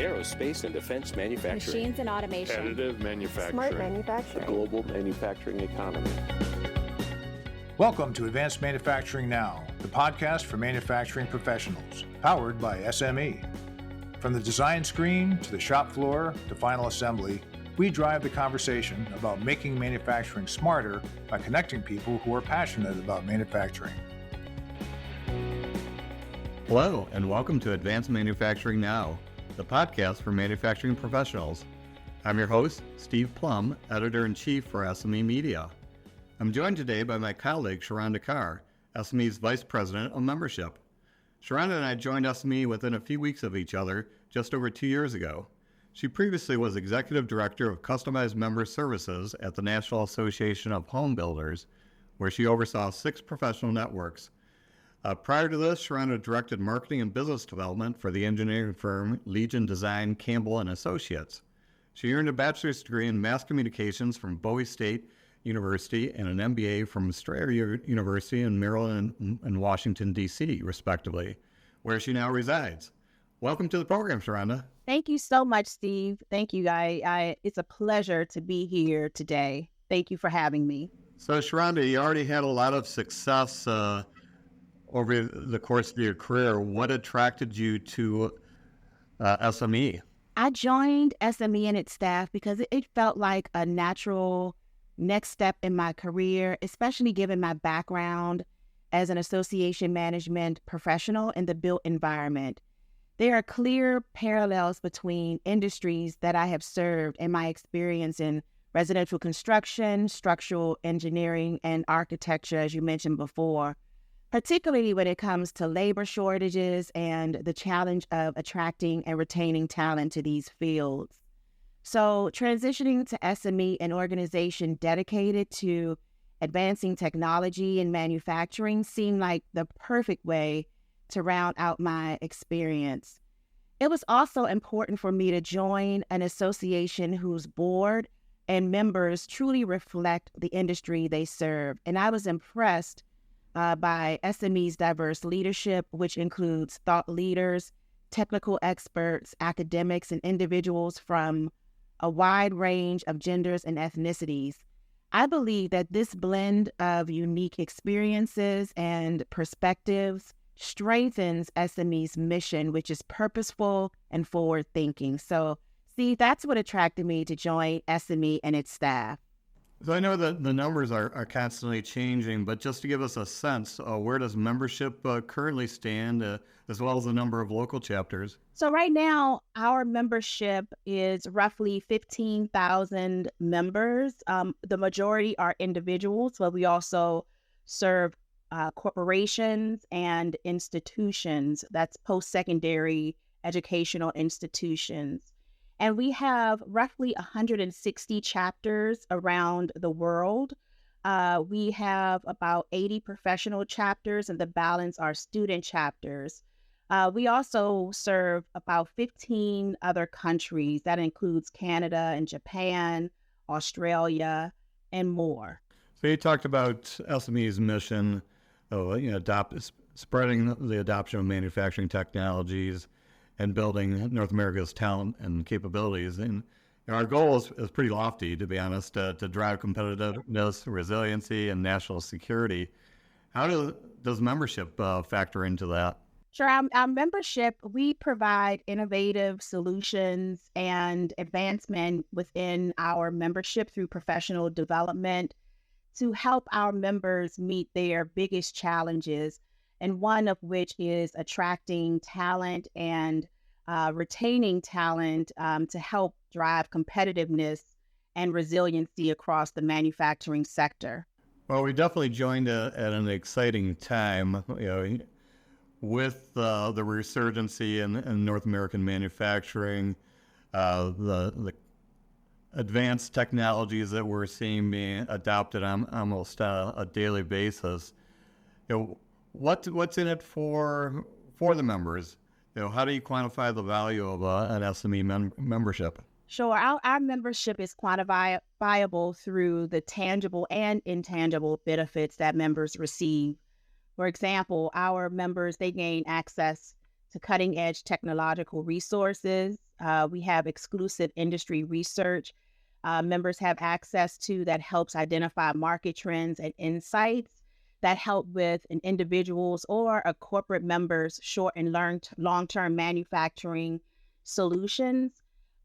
aerospace and defense manufacturing, machines and automation, additive manufacturing, smart manufacturing, the global manufacturing economy. Welcome to Advanced Manufacturing Now, the podcast for manufacturing professionals, powered by SME. From the design screen to the shop floor to final assembly, we drive the conversation about making manufacturing smarter by connecting people who are passionate about manufacturing. Hello, and welcome to Advanced Manufacturing Now, the podcast for manufacturing professionals. I'm your host, Steve Plum, Editor-in-Chief for SME Media. I'm joined today by my colleague, Sharonda Carr, SME's Vice President of Membership. Sharonda and I joined SME within a few weeks of each other just over 2 years ago. She previously was Executive Director of Customized Member Services at the National Association of Home Builders, where she oversaw 6 professional networks. Prior to this, Sharonda directed marketing and business development for the engineering firm Legion Design Campbell and Associates. She earned a bachelor's degree in mass communications from Bowie State University and an MBA from Strayer University in Maryland and Washington, D.C., respectively, where she now resides. Welcome to the program, Sharonda. Thank you so much, Steve. Thank you. It's a pleasure to be here today. Thank you for having me. So, Sharonda, you already had a lot of success over the course of your career. What attracted you to SME? I joined SME and its staff because it felt like a natural next step in my career, especially given my background as an association management professional in the built environment. There are clear parallels between industries that I have served and my experience in residential construction, structural engineering, and architecture, as you mentioned before, particularly when it comes to labor shortages and the challenge of attracting and retaining talent to these fields. So transitioning to SME, an organization dedicated to advancing technology and manufacturing, seemed like the perfect way to round out my experience. It was also important for me to join an association whose board and members truly reflect the industry they serve. And I was impressed by SME's diverse leadership, which includes thought leaders, technical experts, academics, and individuals from a wide range of genders and ethnicities. I believe that this blend of unique experiences and perspectives strengthens SME's mission, which is purposeful and forward-thinking. So, see, that's what attracted me to join SME and its staff. So I know that the numbers are constantly changing, but just to give us a sense, where does membership currently stand, as well as the number of local chapters? So right now, our membership is roughly 15,000 members. The majority are individuals, but we also serve corporations and institutions. That's post-secondary educational institutions. And we have roughly 160 chapters around the world. We have about 80 professional chapters, and the balance are student chapters. We also serve about 15 other countries. That includes Canada and Japan, Australia, and more. So you talked about SME's mission of spreading the adoption of manufacturing technologies and building North America's talent and capabilities. And our goal is pretty lofty, to be honest, to drive competitiveness, resiliency, and national security. How does membership factor into that? Sure. Our membership, we provide innovative solutions and advancement within our membership through professional development to help our members meet their biggest challenges, and one of which is attracting talent and retaining talent to help drive competitiveness and resiliency across the manufacturing sector. Well, we definitely joined at an exciting time, with the resurgency in North American manufacturing, the advanced technologies that we're seeing being adopted on almost a daily basis. What's in it for the members? How do you quantify the value of an SME membership? Sure. Our membership is quantifiable through the tangible and intangible benefits that members receive. For example, our members, they gain access to cutting edge technological resources. We have exclusive industry research members have access to that helps identify market trends and insights that help with an individual's or a corporate member's short and long-term manufacturing solutions.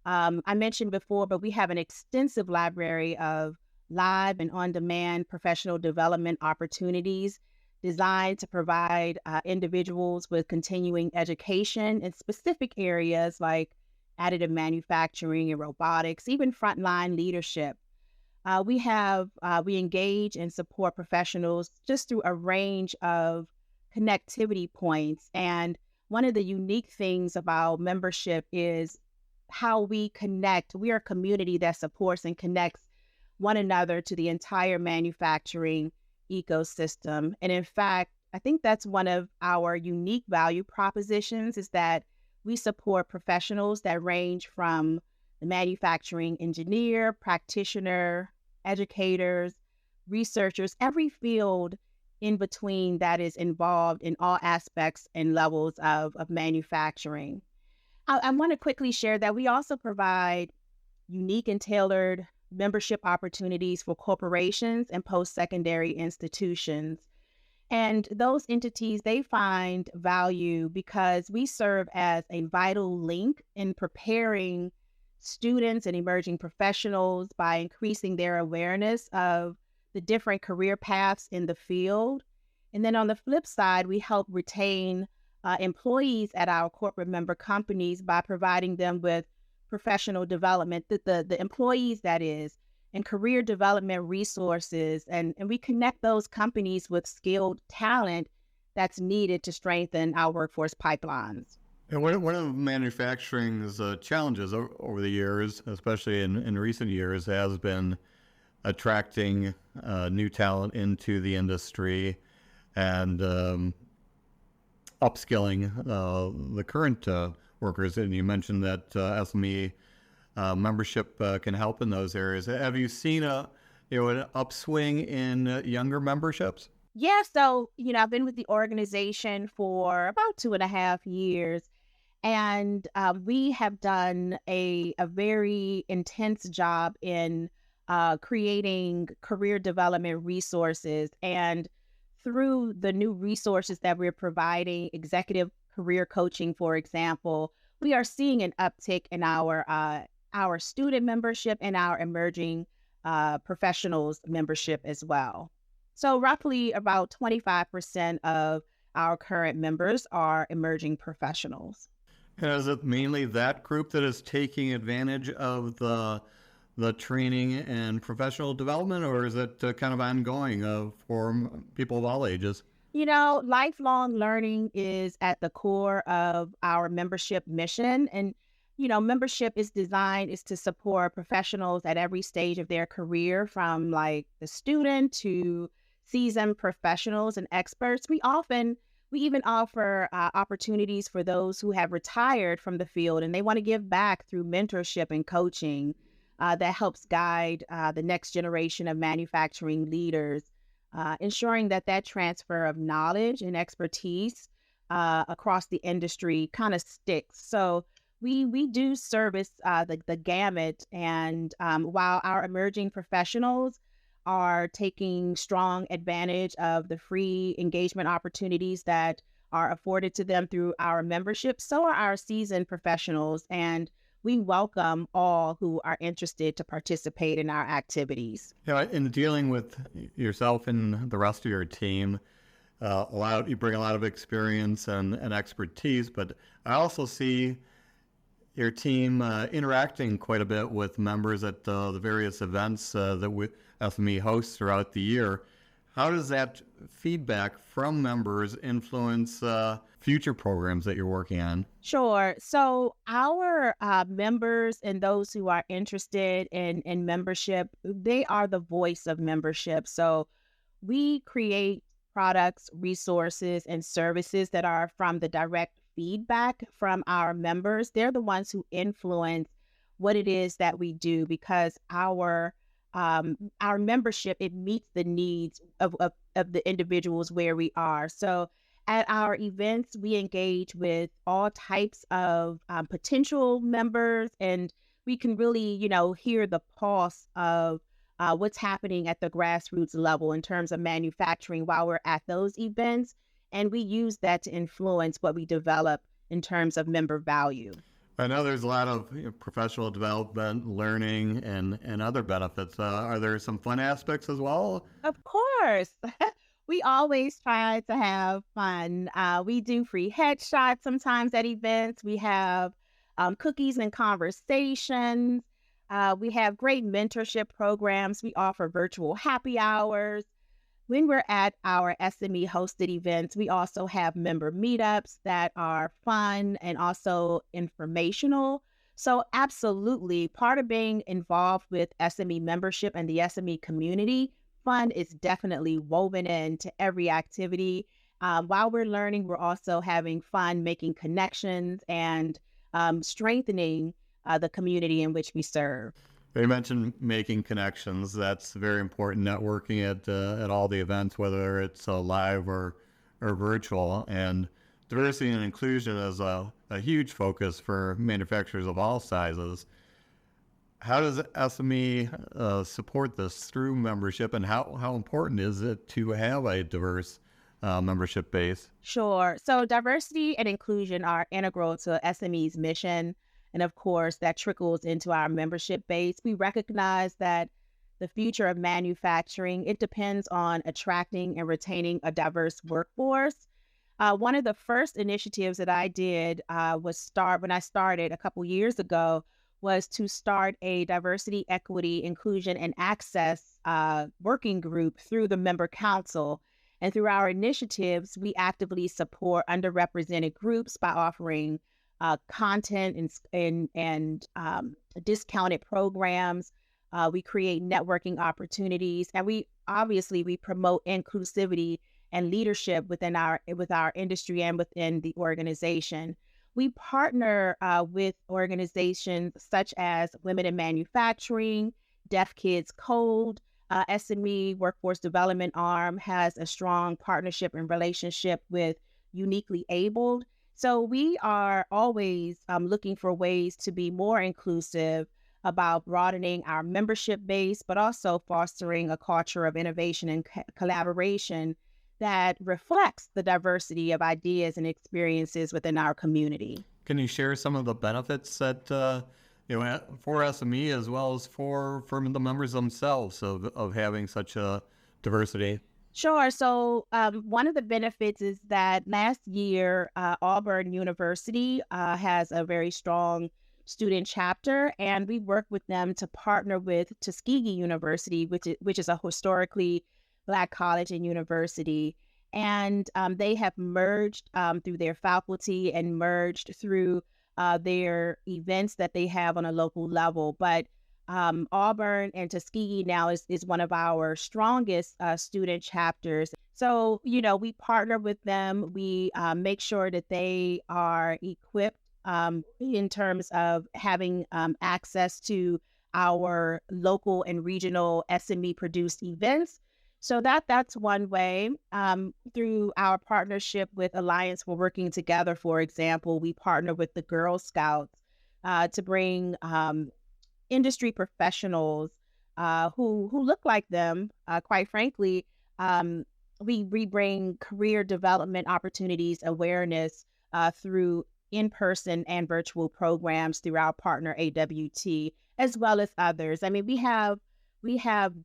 I mentioned before, but we have an extensive library of live and on-demand professional development opportunities designed to provide individuals with continuing education in specific areas like additive manufacturing and robotics, even frontline leadership. We engage and support professionals just through a range of connectivity points. And one of the unique things about membership is how we connect. We are a community that supports and connects one another to the entire manufacturing ecosystem. And in fact, I think that's one of our unique value propositions is that we support professionals that range from the manufacturing engineer, practitioner, educators, researchers, every field in between that is involved in all aspects and levels of manufacturing. I want to quickly share that we also provide unique and tailored membership opportunities for corporations and post-secondary institutions. And those entities, they find value because we serve as a vital link in preparing students and emerging professionals by increasing their awareness of the different career paths in the field. And then on the flip side, we help retain employees at our corporate member companies by providing them with professional development, the employees that is, and career development resources. And we connect those companies with skilled talent that's needed to strengthen our workforce pipelines. And one of manufacturing's challenges over the years, especially in recent years, has been attracting new talent into the industry and upskilling the current workers. And you mentioned that SME membership can help in those areas. Have you seen an upswing in younger memberships? Yeah, so, I've been with the organization for about 2.5 years, and we have done a very intense job in creating career development resources. And through the new resources that we're providing, executive career coaching, for example, we are seeing an uptick in our student membership and our emerging professionals membership as well. So roughly about 25% of our current members are emerging professionals. And is it mainly that group that is taking advantage of the training and professional development, or is it kind of ongoing for people of all ages? Lifelong learning is at the core of our membership mission. And, membership is to support professionals at every stage of their career, from like the student to seasoned professionals and experts. We even offer opportunities for those who have retired from the field and they want to give back through mentorship and coaching that helps guide the next generation of manufacturing leaders, ensuring that transfer of knowledge and expertise across the industry kind of sticks. So we do service the gamut, and while our emerging professionals are taking strong advantage of the free engagement opportunities that are afforded to them through our membership, so are our seasoned professionals, and we welcome all who are interested to participate in our activities. In dealing with yourself and the rest of your team, you bring a lot of experience and expertise, but I also see your team interacting quite a bit with members at the various events that SME hosts throughout the year. How does that feedback from members influence future programs that you're working on? Sure. So our members and those who are interested in membership, they are the voice of membership. So we create products, resources, and services that are from the direct feedback from our members. They're the ones who influence what it is that we do, because our membership, it meets the needs of the individuals where we are. So At our events, we engage with all types of potential members, and we can really, hear the pulse of what's happening at the grassroots level in terms of manufacturing while we're at those events. And we use that to influence what we develop in terms of member value. I know there's a lot of professional development, learning, and other benefits. Are there some fun aspects as well? Of course. We always try to have fun. We do free headshots sometimes at events. We have cookies and conversations. We have great mentorship programs. We offer virtual happy hours. When we're at our SME hosted events, we also have member meetups that are fun and also informational. So absolutely, part of being involved with SME membership and the SME community, fun is definitely woven into every activity. While we're learning, we're also having fun making connections and strengthening the community in which we serve. You mentioned making connections. That's very important. Networking at all the events, whether it's live or virtual, and diversity and inclusion is a huge focus for manufacturers of all sizes. How does SME support this through membership, and how important is it to have a diverse membership base? Sure. So diversity and inclusion are integral to SME's mission. And of course, that trickles into our membership base. We recognize that the future of manufacturing, it depends on attracting and retaining a diverse workforce. One of the first initiatives that I did when I started a couple years ago was to start a diversity, equity, inclusion, and access working group through the member council. And through our initiatives, we actively support underrepresented groups by offering content and discounted programs. We create networking opportunities, and we promote inclusivity and leadership with our industry and within the organization. We partner with organizations such as Women in Manufacturing, Deaf Kids Code. SME Workforce Development Arm has a strong partnership and relationship with Uniquely Abled. So we are always looking for ways to be more inclusive about broadening our membership base, but also fostering a culture of innovation and collaboration that reflects the diversity of ideas and experiences within our community. Can you share some of the benefits that for SME as well as for the members themselves of having such a diversity? Sure. So one of the benefits is that last year, Auburn University has a very strong student chapter, and we worked with them to partner with Tuskegee University, which is a historically Black college and university. And they have merged through their faculty and merged through their events that they have on a local level. But Auburn and Tuskegee now is one of our strongest student chapters. So, we partner with them. We make sure that they are equipped in terms of having access to our local and regional SME produced events. So that's one way. Through our partnership with Alliance for Working Together, for example, we partner with the Girl Scouts to bring industry professionals who look like them. Quite frankly, we bring career development opportunities, awareness through in-person and virtual programs through our partner AWT, as well as others. I mean, we have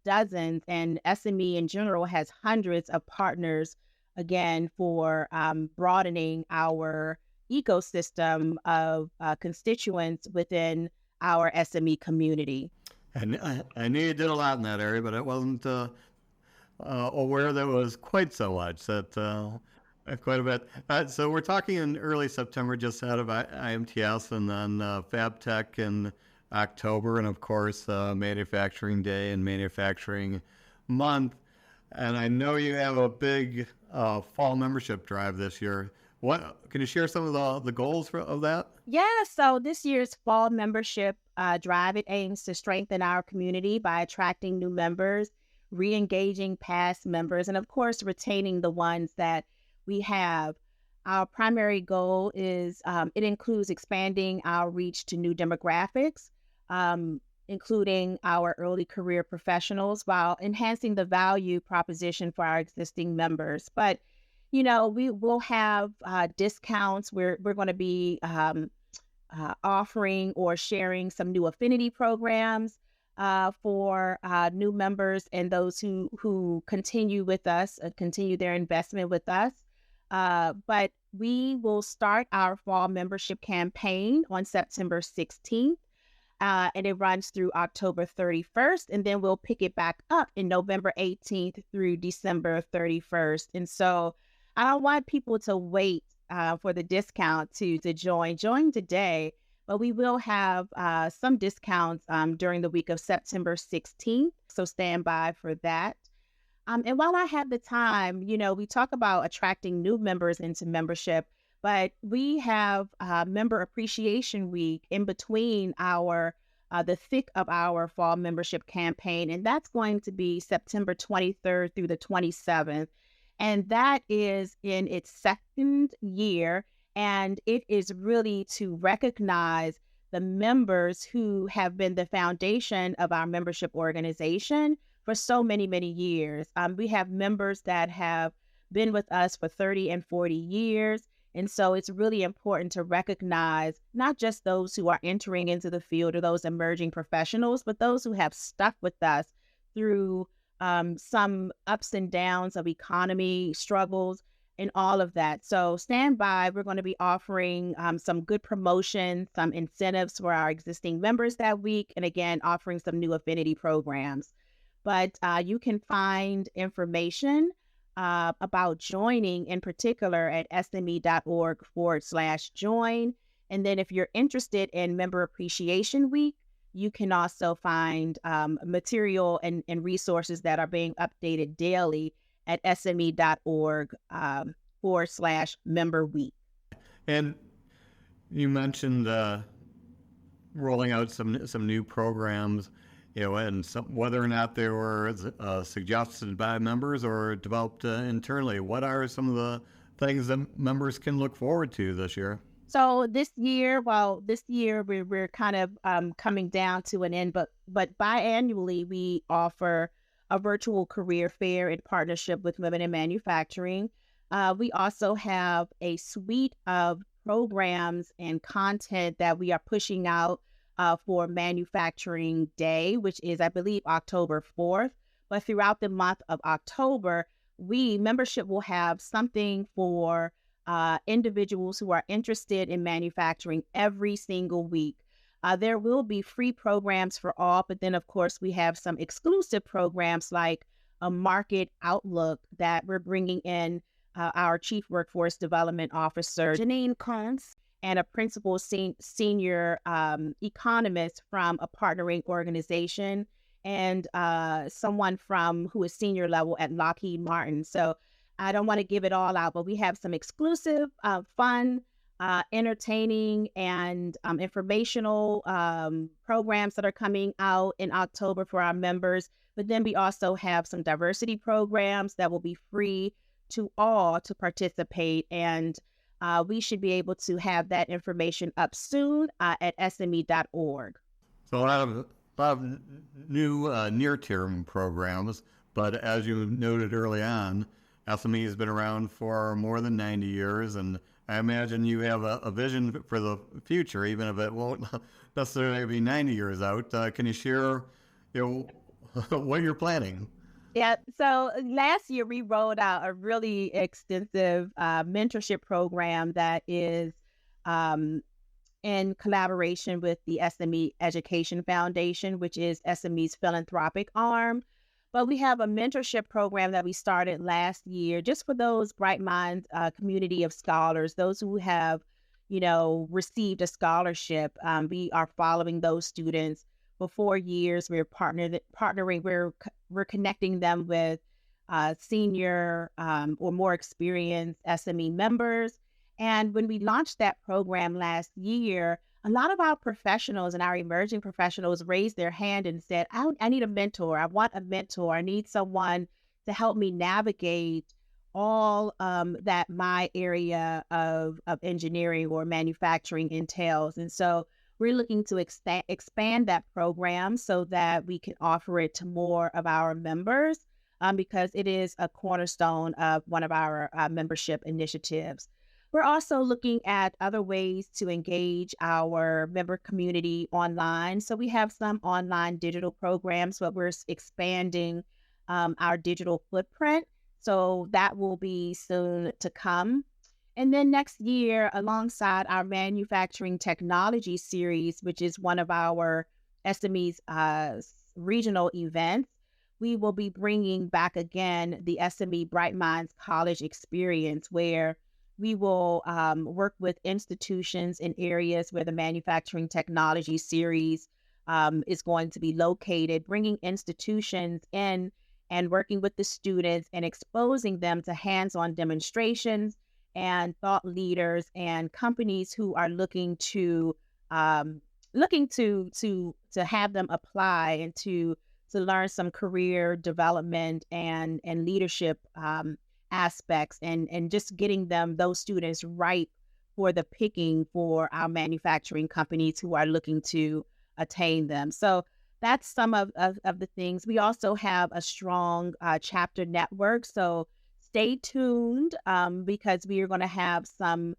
dozens, and SME in general has hundreds of partners, again, for broadening our ecosystem of constituents within our SME community. And I knew you did a lot in that area, but I wasn't aware that was quite so much. Quite a bit. So we're talking in early September, just out of IMTS, and then FabTech in October, and of course Manufacturing Day and Manufacturing Month. And I know you have a big fall membership drive this year. What can you share some of the goals of that? Yeah, so this year's fall membership drive, it aims to strengthen our community by attracting new members, re-engaging past members, and of course retaining the ones that we have. Our primary goal is it includes expanding our reach to new demographics, including our early career professionals, while enhancing the value proposition for our existing members. But, we will have discounts. We're going to be offering or sharing some new affinity programs for new members and those who continue with us, continue their investment with us. But we will start our fall membership campaign on September 16th, and it runs through October 31st, and then we'll pick it back up in November 18th through December 31st. And so I don't want people to wait for the discount to join. Join today, but we will have some discounts during the week of September 16th, so stand by for that. And while I have the time, we talk about attracting new members into membership, but we have Member Appreciation Week in between the thick of our fall membership campaign, and that's going to be September 23rd through the 27th. And that is in its second year, and it is really to recognize the members who have been the foundation of our membership organization for so many, many years. We have members that have been with us for 30 and 40 years. And so it's really important to recognize not just those who are entering into the field or those emerging professionals, but those who have stuck with us through some ups and downs of economy struggles and all of that. So stand by. We're going to be offering some good promotion, some incentives for our existing members that week, and again, offering some new affinity programs. But you can find information about joining in particular at sme.org/join. And then if you're interested in Member Appreciation Week, you can also find material and resources that are being updated daily at sme.org/member week. And you mentioned rolling out some new programs, and whether or not they were suggested by members or developed internally. What are some of the things that members can look forward to this year? So this year we're kind of coming down to an end, but biannually we offer a virtual career fair in partnership with Women in Manufacturing. We also have a suite of programs and content that we are pushing out for Manufacturing Day, which is, I believe, October 4th. But throughout the month of October, membership will have something for individuals who are interested in manufacturing every single week. There will be free programs for all, but then, of course, we have some exclusive programs like a market outlook that we're bringing in our Chief Workforce Development Officer, Janine Kuntz, and a principal senior economist from a partnering organization, and someone who is senior level at Lockheed Martin. So I don't want to give it all out, but we have some exclusive, fun, entertaining, and informational programs that are coming out in October for our members. But then we also have some diversity programs that will be free to all to participate. And we should be able to have that information up soon at sme.org. So a lot of new near-term programs, but as you noted early on, SME has been around for more than 90 years, and I imagine you have a vision for the future, even if it won't necessarily be 90 years out. Can you share what you're planning? Yeah, so last year we rolled out a really extensive mentorship program that is in collaboration with the SME Education Foundation, which is SME's philanthropic arm. But we have a mentorship program that we started last year just for those bright mind community of scholars, those who have, received a scholarship. We are following those students for 4 years. We're partnering. We're connecting them with senior or more experienced SME members. And when we launched that program last year, a lot of our professionals and our emerging professionals raised their hand and said, I need a mentor. I want a mentor. I need someone to help me navigate all that my area of engineering or manufacturing entails. And so we're looking to expand that program so that we can offer it to more of our members because it is a cornerstone of one of our membership initiatives. We're also looking at other ways to engage our member community online. So we have some online digital programs, but we're expanding our digital footprint. So that will be soon to come. And then next year, alongside our manufacturing technology series, which is one of our SME's regional events, we will be bringing back again the SME Bright Minds College experience, where we will work with institutions in areas where the manufacturing technology series is going to be located, bringing institutions in and working with the students and exposing them to hands-on demonstrations and thought leaders and companies who are looking to have them apply and to learn some career development and leadership aspects and just getting those students ripe for the picking for our manufacturing companies who are looking to attain them. So that's some of the things. We also have a strong chapter network. So stay tuned because we are going to have some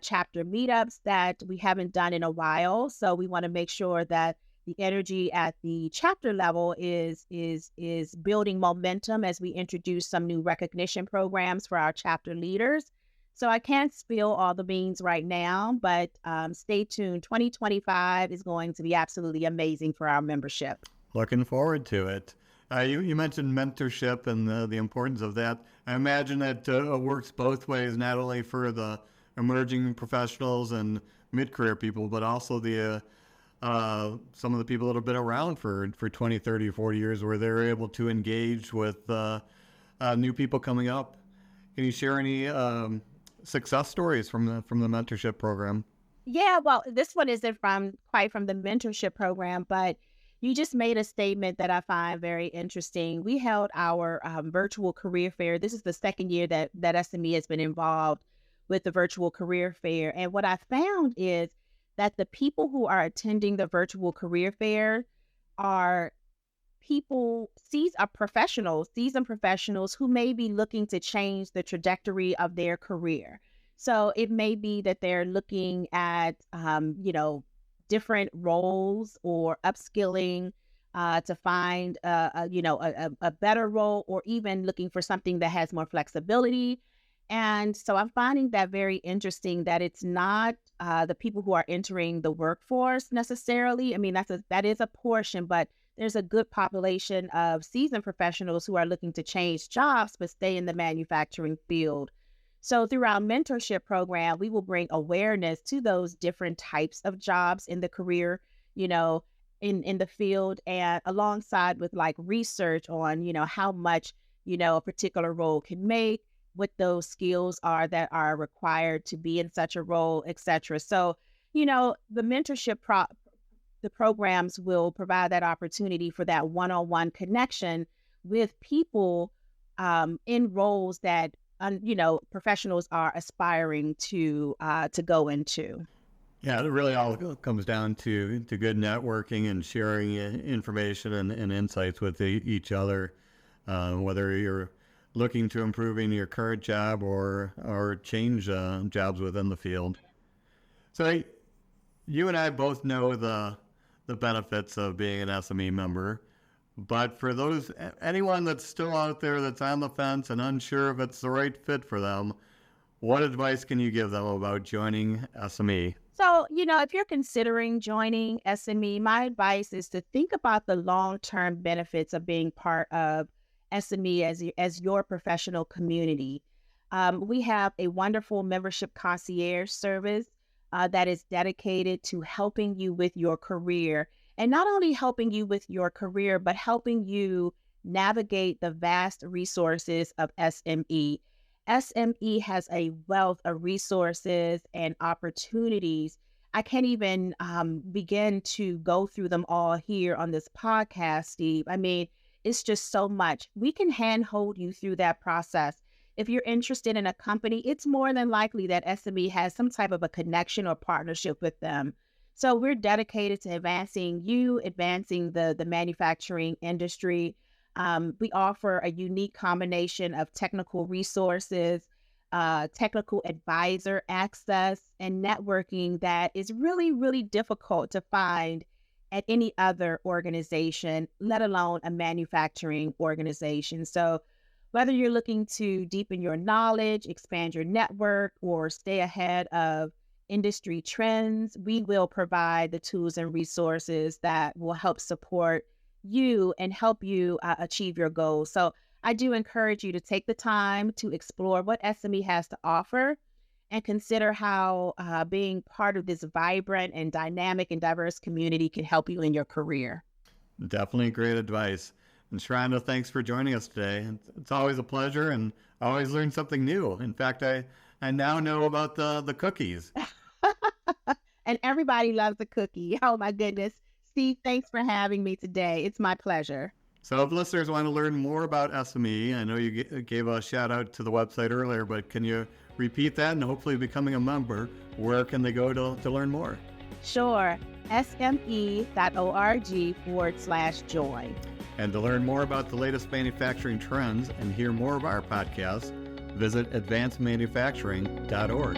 chapter meetups that we haven't done in a while. So we want to make sure that the energy at the chapter level is building momentum as we introduce some new recognition programs for our chapter leaders. So I can't spill all the beans right now, but stay tuned. 2025 is going to be absolutely amazing for our membership. Looking forward to it. You mentioned mentorship and the importance of that. I imagine that works both ways, not only for the emerging professionals and mid-career people, but also the some of the people that have been around for 20, 30, 40 years, where they're able to engage with new people coming up. Can you share any success stories from the mentorship program? Yeah, well, this one isn't quite from the mentorship program, but you just made a statement that I find very interesting. We held our virtual career fair. This is the second year that SME has been involved with the virtual career fair. And what I found is that the people who are attending the virtual career fair are seasoned professionals who may be looking to change the trajectory of their career. So it may be that they're looking at, different roles or upskilling to find, a better role, or even looking for something that has more flexibility. And so I'm finding that very interesting that it's not the people who are entering the workforce necessarily. I mean, that is a portion, but there's a good population of seasoned professionals who are looking to change jobs but stay in the manufacturing field. So through our mentorship program, we will bring awareness to those different types of jobs in the career, in the field, and alongside with like research on, how much, a particular role can make, what those skills are that are required to be in such a role, et cetera. So, the mentorship the programs will provide that opportunity for that one-on-one connection with people in roles that professionals are aspiring to go into. Yeah, it really all comes down to good networking and sharing information and insights with each other, whether you're looking to improving your current job or change jobs within the field. So you and I both know the benefits of being an SME member. But for anyone that's still out there that's on the fence and unsure if it's the right fit for them, what advice can you give them about joining SME? So, if you're considering joining SME, my advice is to think about the long-term benefits of being part of SME as your professional community. We have a wonderful membership concierge service that is dedicated to helping you with your career. And not only helping you with your career, but helping you navigate the vast resources of SME. SME has a wealth of resources and opportunities. I can't even begin to go through them all here on this podcast, Steve. I mean, it's just so much. We can handhold you through that process. if you're interested in a company, it's more than likely that SME has some type of a connection or partnership with them. So we're dedicated to advancing the manufacturing industry. We offer a unique combination of technical resources, technical advisor access, and networking that is really, really difficult to find at any other organization, let alone a manufacturing organization. So whether you're looking to deepen your knowledge, expand your network, or stay ahead of industry trends, we will provide the tools and resources that will help support you and help you achieve your goals. So I do encourage you to take the time to explore what SME has to offer and consider how being part of this vibrant and dynamic and diverse community can help you in your career. Definitely great advice. And Sharonda, thanks for joining us today. It's always a pleasure, and I always learn something new. In fact, I now know about the cookies. And everybody loves a cookie. Oh my goodness. Steve, thanks for having me today. It's my pleasure. So if listeners want to learn more about SME, I know you gave a shout out to the website earlier, but can you repeat that, and hopefully becoming a member, where can they go to learn more? Sure. sme.org/join. And to learn more about the latest manufacturing trends and hear more of our podcasts, visit advancedmanufacturing.org.